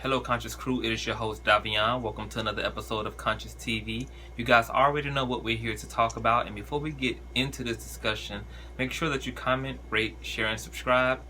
Hello Conscious crew, it is your host Davion. Welcome to another episode of Consciouztv. You guys already know what we're here to talk about, and before we get into this discussion, make sure that you comment, rate, share, and subscribe.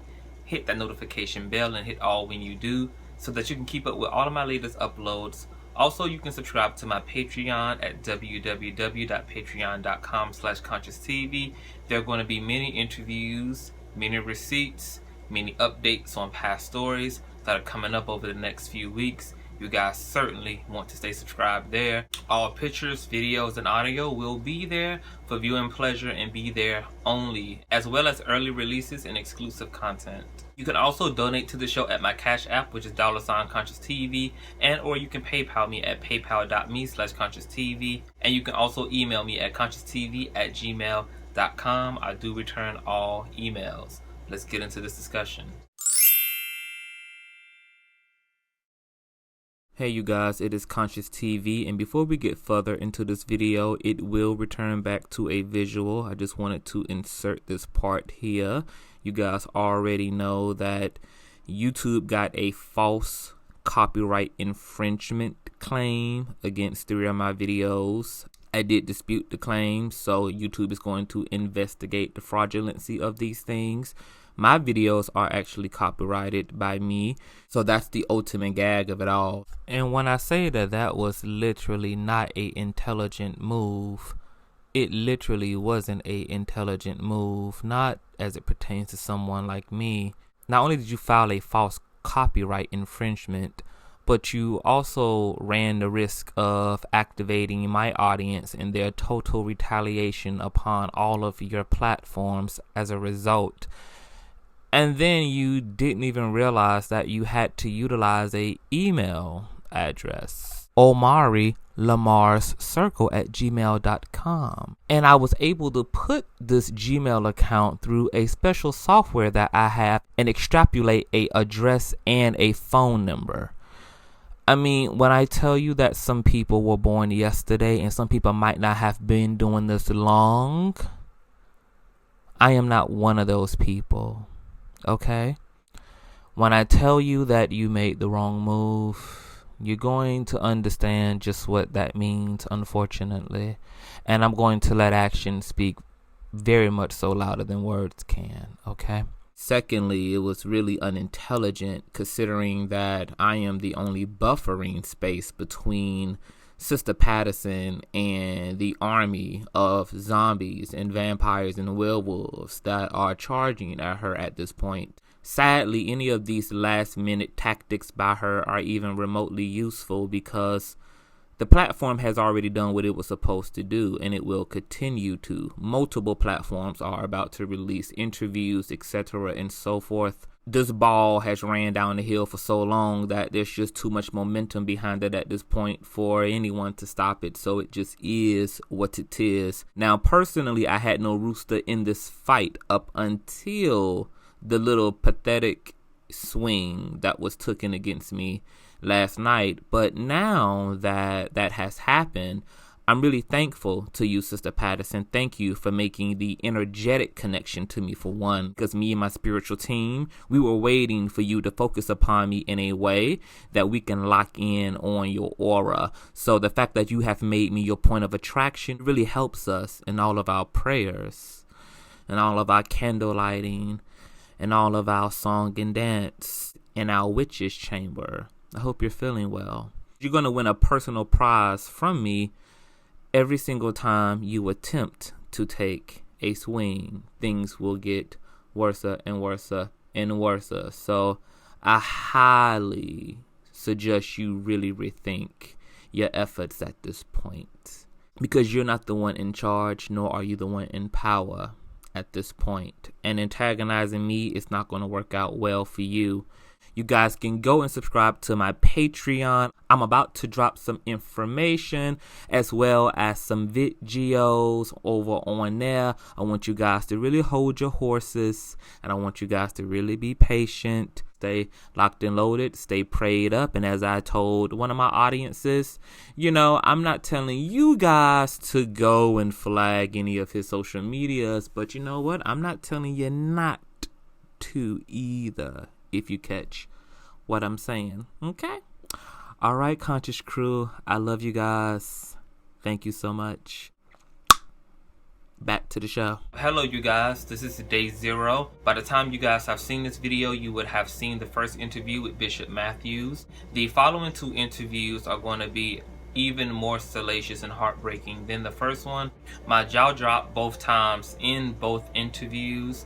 Hit that notification bell and hit all when you do, so that you can keep up with all of my latest uploads. Also, you can subscribe to my Patreon at www.patreon.com/Consciouztv. There are going to be many interviews, many receipts, many updates on past stories that are coming up over the next few weeks. You guys certainly want to stay subscribed there. All pictures, videos, and audio will be there for viewing pleasure and be there only, as well as early releases and exclusive content. You can also donate to the show at my Cash App, which is $Consciouztv, and or you can PayPal me at paypal.me/Consciouztv, and you can also email me at consciouztv@gmail.com. I do return all emails. Let's get into this discussion. Hey you guys, it is Consciouztv, and before we get further into this video, it will return back to a visual. I just wanted to insert this part here. You guys already know that YouTube got a false copyright infringement claim against 3 of my videos. I did dispute the claim, so YouTube is going to investigate the fraudulency of these things. My videos are actually copyrighted by me, so that's the ultimate gag of it all. And when I say that that was literally not a intelligent move, it literally wasn't a intelligent move, not as it pertains to someone like me. Not only did you file a false copyright infringement, but you also ran the risk of activating my audience in their total retaliation upon all of your platforms as a result. And then you didn't even realize that you had to utilize a email address, omarylamarscircle@gmail.com. And I was able to put this Gmail account through a special software that I have and extrapolate a address and a phone number. I mean, when I tell you that some people were born yesterday and some people might not have been doing this long, I am not one of those people. Okay? When I tell you that you made the wrong move, you're going to understand just what that means, unfortunately. And I'm going to let action speak very much so louder than words can, okay? Secondly, it was really unintelligent considering that I am the only buffering space between Sister Patterson and the army of zombies and vampires and werewolves that are charging at her at this point. Sadly, any of these last-minute tactics by her are even remotely useful because the platform has already done what it was supposed to do, and it will continue to. Multiple platforms are about to release interviews, etc., and so forth. This ball has ran down the hill for so long that there's just too much momentum behind it at this point for anyone to stop it. So it just is what it is. Now, personally, I had no rooster in this fight up until the little pathetic swing that was taken against me last night. But now that that has happened, I'm really thankful to you, Sister Patterson. Thank you for making the energetic connection to me, for one, because me and my spiritual team, we were waiting for you to focus upon me in a way that we can lock in on your aura. So the fact that you have made me your point of attraction really helps us in all of our prayers and all of our candle lighting and all of our song and dance in our witch's chamber. I hope you're feeling well. You're going to win a personal prize from me every single time you attempt to take a swing. Things will get worse and worse and worse. So I highly suggest you really rethink your efforts at this point, because you're not the one in charge, nor are you the one in power at this point. And antagonizing me is not going to work out well for you. You guys can go and subscribe to my Patreon. I'm about to drop some information as well as some videos over on there. I want you guys to really hold your horses, and I want you guys to really be patient. Stay locked and loaded, stay prayed up. And as I told one of my audiences, I'm not telling you guys to go and flag any of his social medias, but you know what? I'm not telling you not to either, if you catch what I'm saying. Okay? All right, Conscious crew. I love you guys. Thank you so much. Back to the show. Hello, you guys. This is day 0. By the time you guys have seen this video, you would have seen the first interview with Bishop Matthews. The following 2 interviews are going to be even more salacious and heartbreaking than the first one. My jaw dropped both times in both interviews.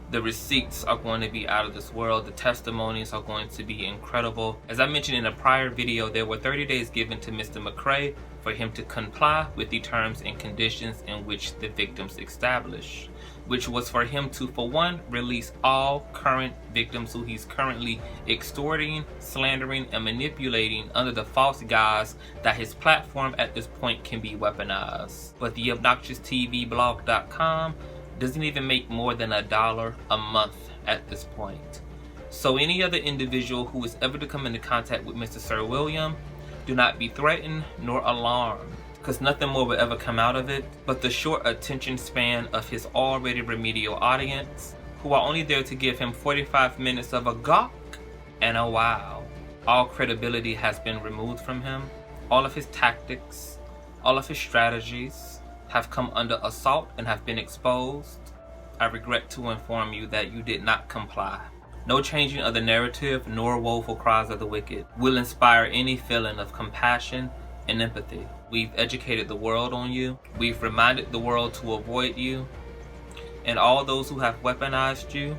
The receipts are going to be out of this world. The testimonies are going to be incredible. As I mentioned in a prior video, there were 30 days given to Mr. McCrae for him to comply with the terms and conditions in which the victims established, which was for him to, for one, release all current victims who he's currently extorting, slandering, and manipulating under the false guise that his platform at this point can be weaponized. But the ObnoxiousTVblog.com doesn't even make more than $1 a month at this point. So any other individual who is ever to come into contact with Mr. Sir William, do not be threatened nor alarmed, because nothing more will ever come out of it but the short attention span of his already remedial audience, who are only there to give him 45 minutes of a gawk and a wow. All credibility has been removed from him. All of his tactics, all of his strategies have come under assault and have been exposed. I regret to inform you that you did not comply. No changing of the narrative nor woeful cries of the wicked will inspire any feeling of compassion and empathy. We've educated the world on you. We've reminded the world to avoid you. And all those who have weaponized you,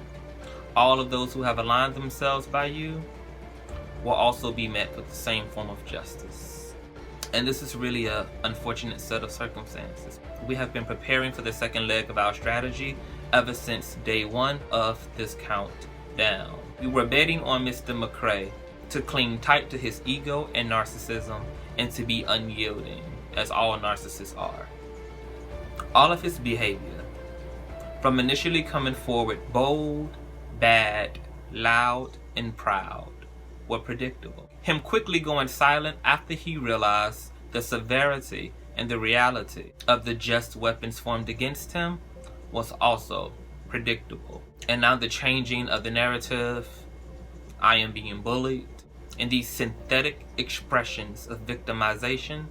all of those who have aligned themselves by you, will also be met with the same form of justice. And this is really an unfortunate set of circumstances. We have been preparing for the second leg of our strategy ever since day 1 of this countdown. We were betting on Mr. McCrae to cling tight to his ego and narcissism and to be unyielding, as all narcissists are. All of his behavior, from initially coming forward bold, bad, loud, and proud, were predictable. Him quickly going silent after he realized the severity and the reality of the just weapons formed against him was also predictable. And now the changing of the narrative, I am being bullied, and these synthetic expressions of victimization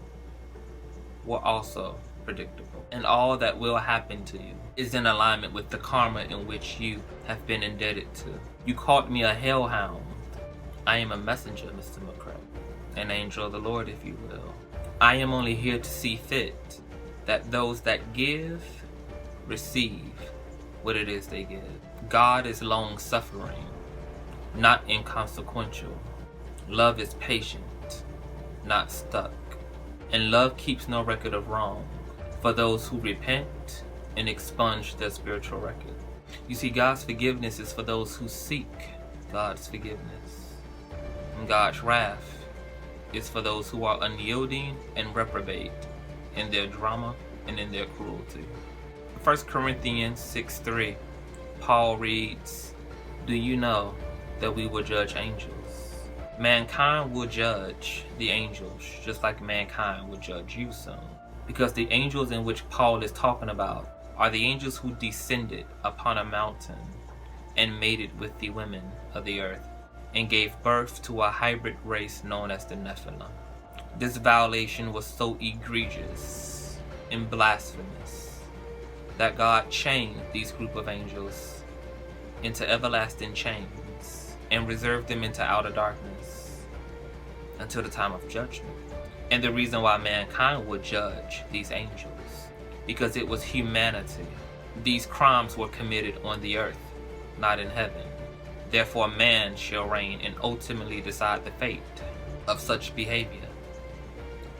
were also predictable. And all that will happen to you is in alignment with the karma in which you have been indebted to. You called me a hellhound. I am a messenger, Mr. McCrae, an angel of the Lord, if you will. I am only here to see fit that those that give, receive what it is they give. God is long-suffering, not inconsequential. Love is patient, not stuck. And love keeps no record of wrong for those who repent and expunge their spiritual record. You see, God's forgiveness is for those who seek God's forgiveness. And God's wrath is for those who are unyielding and reprobate in their drama and in their cruelty. 1 Corinthians 6:3, Paul reads, "Do you know that we will judge angels? Mankind will judge the angels just like mankind will judge you soon." Because the angels in which Paul is talking about are the angels who descended upon a mountain and mated with the women of the earth and gave birth to a hybrid race known as the Nephilim. This violation was so egregious and blasphemous that God chained these group of angels into everlasting chains and reserved them into outer darkness until the time of judgment. And the reason why mankind would judge these angels, because it was humanity. These crimes were committed on the earth, not in heaven. Therefore man shall reign and ultimately decide the fate of such behavior.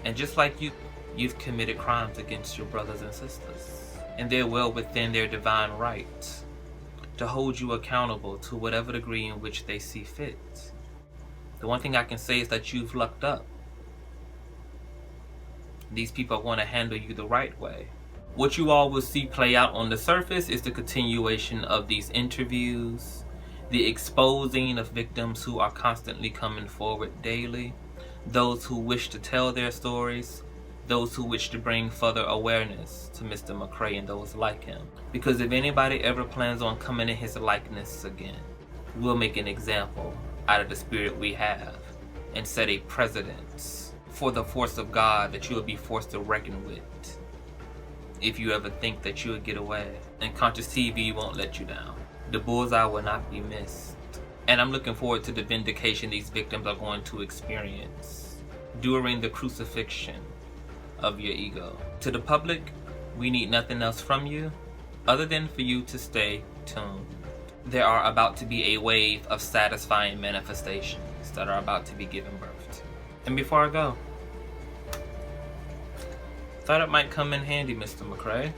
And just like you've committed crimes against your brothers and sisters, and they're well within their divine right to hold you accountable to whatever degree in which they see fit. The one thing I can say is that you've lucked up. These people want to handle you the right way. What you all will see play out on the surface is the continuation of these interviews, the exposing of victims who are constantly coming forward daily, those who wish to tell their stories, those who wish to bring further awareness to Mr. McCrae and those like him. Because if anybody ever plans on coming in his likeness again, we'll make an example out of the spirit we have and set a precedence for the force of God that you will be forced to reckon with if you ever think that you will get away. And Consciouztv won't let you down. The bullseye will not be missed. And I'm looking forward to the vindication these victims are going to experience during the crucifixion of your ego. To the public, we need nothing else from you other than for you to stay tuned. There are about to be a wave of satisfying manifestations that are about to be given birth to. And before I go, thought it might come in handy, Mr. McCrae,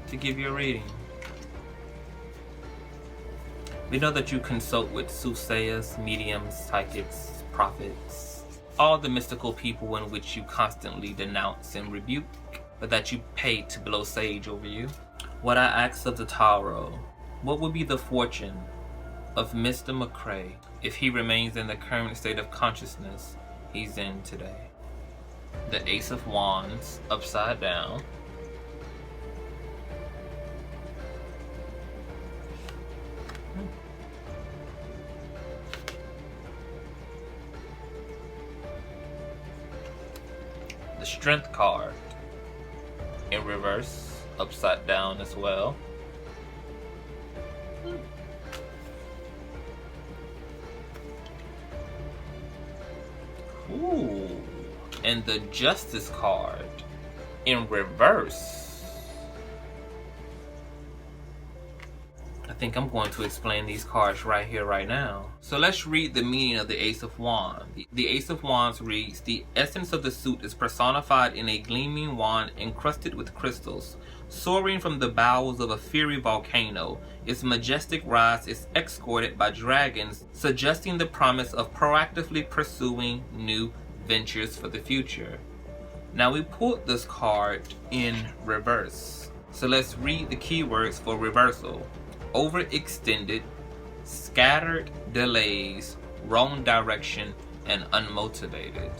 to give you a reading. We know that you consult with soothsayers, mediums, psychics, prophets, all the mystical people in which you constantly denounce and rebuke, but that you pay to blow sage over you. What I ask of the tarot, what would be the fortune of Mr. McCrae if he remains in the current state of consciousness he's in today? The Ace of Wands upside down. The Strength card in reverse, upside down as well. Ooh. And the Justice card in reverse. I think I'm going to explain these cards right here, right now. So let's read the meaning of the Ace of Wands. The Ace of Wands reads, the essence of the suit is personified in a gleaming wand encrusted with crystals. Soaring from the bowels of a fiery volcano, its majestic rise is escorted by dragons, suggesting the promise of proactively pursuing new ventures for the future. Now we pulled this card in reverse. So let's read the keywords for reversal. Overextended, scattered delays, wrong direction, and unmotivated.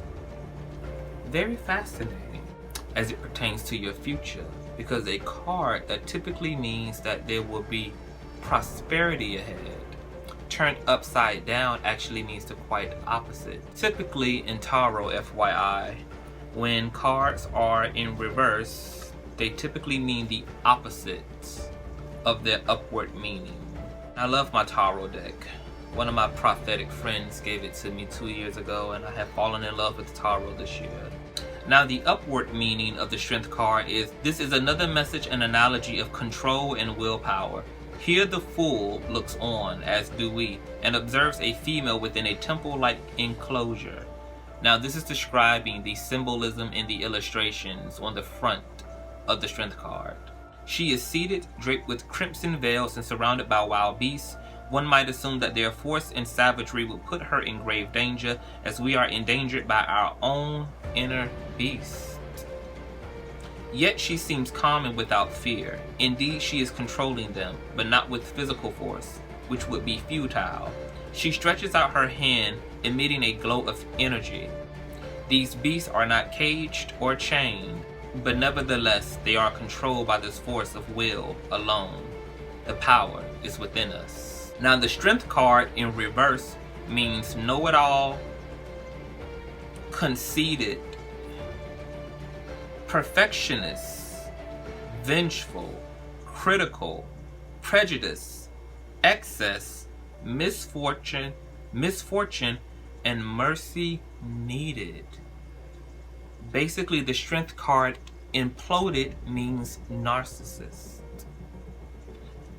Very fascinating as it pertains to your future, because a card that typically means that there will be prosperity ahead turned upside down actually means the quite opposite. Typically in tarot, FYI, when cards are in reverse, they typically mean the opposite of their upward meaning. I love my tarot deck. One of my prophetic friends gave it to me 2 years ago, and I have fallen in love with tarot this year. Now the upward meaning of the Strength card is, this is another message and analogy of control and willpower. Here the fool looks on, as do we, and observes a female within a temple-like enclosure. Now this is describing the symbolism in the illustrations on the front of the Strength card. She is seated, draped with crimson veils and surrounded by wild beasts. One might assume that their force and savagery would put her in grave danger, as we are endangered by our own inner beast. Yet she seems calm and without fear. Indeed, she is controlling them, but not with physical force, which would be futile. She stretches out her hand, emitting a glow of energy. These beasts are not caged or chained, but nevertheless they are controlled by this force of will alone. The power is within us. Now the Strength card in reverse means know-it-all, conceited, perfectionist, vengeful, critical, prejudice, excess, misfortune, and mercy needed. Basically, the Strength card imploded means narcissist.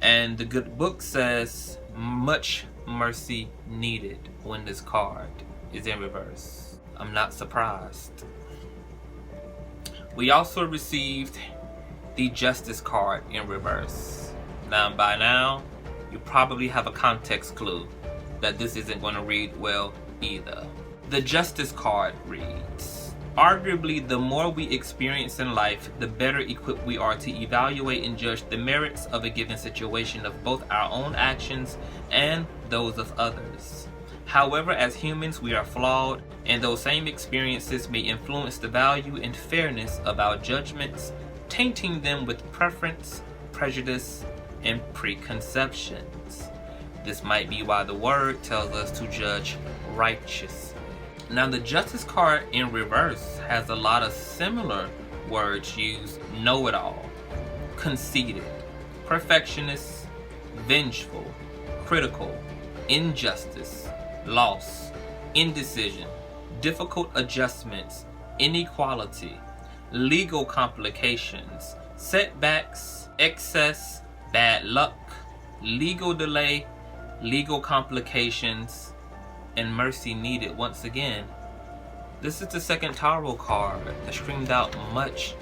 And the good book says much mercy needed when this card is in reverse. I'm not surprised. We also received the Justice card in reverse. Now, by now, you probably have a context clue that this isn't going to read well either. The Justice card reads, arguably, the more we experience in life, the better equipped we are to evaluate and judge the merits of a given situation of both our own actions and those of others. However, as humans, we are flawed, and those same experiences may influence the value and fairness of our judgments, tainting them with preference, prejudice, and preconceptions. This might be why the word tells us to judge righteously. Now the justice card in reverse has a lot of similar words used: know-it-all, conceited, perfectionist, vengeful, critical, injustice, loss, indecision, difficult adjustments, inequality, legal complications, setbacks, excess, bad luck, legal delay, legal complications, and mercy needed. Once again, this is the second tarot card that screamed out much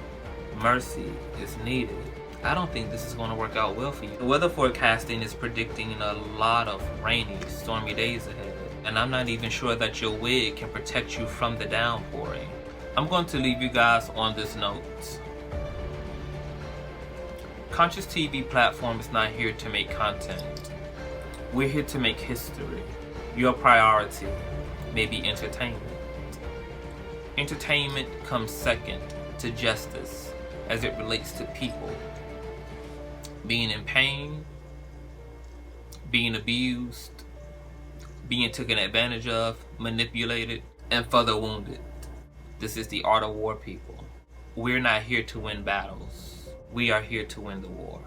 mercy is needed. I don't think this is going to work out well for you. The weather forecasting is predicting a lot of rainy, stormy days ahead, and I'm not even sure that your wig can protect you from the downpouring. I'm going to leave you guys on this note. Consciouztv platform is not here to make content. We're here to make history. Your priority may be entertainment. Entertainment comes second to justice as it relates to people being in pain, being abused, being taken advantage of, manipulated, and further wounded. This is the art of war, people. We're not here to win battles. We are here to win the war.